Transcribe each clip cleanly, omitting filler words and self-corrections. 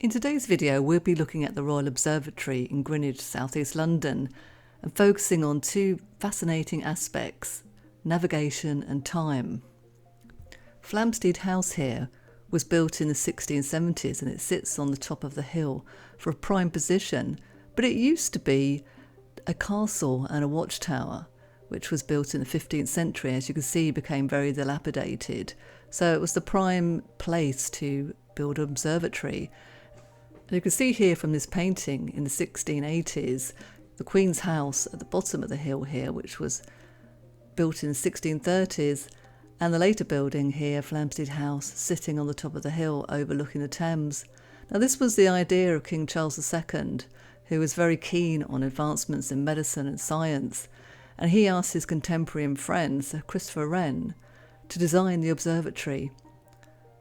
In today's video, we'll be looking at the Royal Observatory in Greenwich, southeast London, and focusing on two fascinating aspects: navigation and time. Flamsteed House here was built in the 1670s and it sits on the top of the hill for a prime position, but it used to be a castle and a watchtower, which was built in the 15th century. As you can see, became very dilapidated. So it was the prime place to build an observatory. And you can see here from this painting in the 1680s, the Queen's House at the bottom of the hill here, which was built in the 1630s, and the later building here, Flamsteed House, sitting on the top of the hill overlooking the Thames. Now this was the idea of King Charles II, who was very keen on advancements in medicine and science, and he asked his contemporary and friend, Sir Christopher Wren, to design the observatory.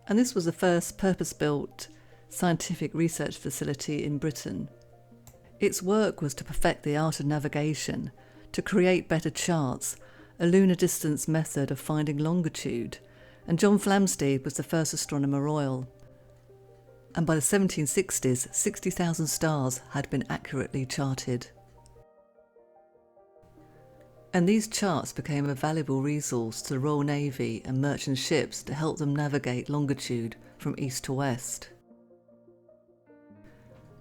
And this was the first purpose-built scientific research facility in Britain. Its work was to perfect the art of navigation, to create better charts, a lunar distance method of finding longitude, and John Flamsteed was the first astronomer royal. And by the 1760s, 60,000 stars had been accurately charted. And these charts became a valuable resource to the Royal Navy and merchant ships to help them navigate longitude from east to west.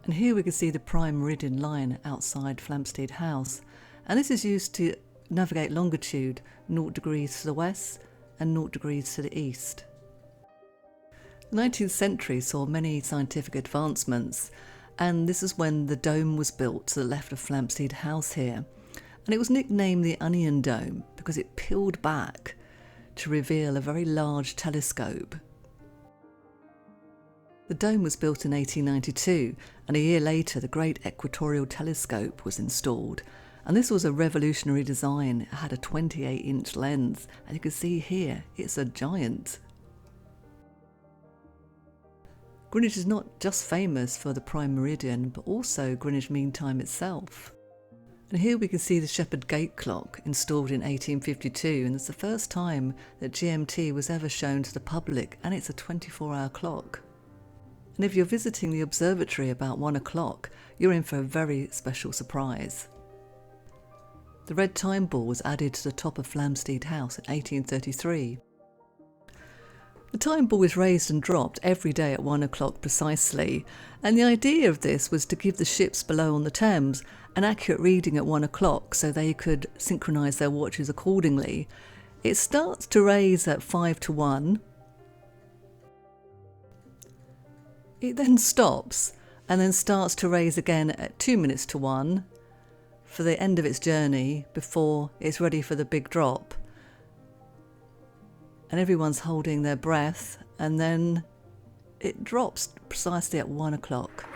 And here we can see the prime meridian line outside Flamsteed House, and this is used to navigate longitude 0 degrees to the west and 0 degrees to the east. The 19th century saw many scientific advancements, and this is when the dome was built to the left of Flamsteed House here, and it was nicknamed the Onion Dome because it peeled back to reveal a very large telescope. The dome was built in 1892, and a year later the Great Equatorial Telescope was installed. And this was a revolutionary design. It had a 28-inch lens, and you can see here, it's a giant. Greenwich is not just famous for the prime meridian, but also Greenwich Mean Time itself. And here we can see the Shepherd Gate clock, installed in 1852, and it's the first time that GMT was ever shown to the public, and it's a 24-hour clock. And if you're visiting the observatory about 1 o'clock, you're in for a very special surprise. The red time ball was added to the top of Flamsteed House in 1833. The time ball is raised and dropped every day at 1 o'clock precisely, and the idea of this was to give the ships below on the Thames an accurate reading at 1 o'clock so they could synchronise their watches accordingly. It starts to raise at 5 to 1. It then stops and then starts to raise again at 2 minutes to 1 for the end of its journey before it's ready for the big drop. And everyone's holding their breath, and then it drops precisely at 1 o'clock.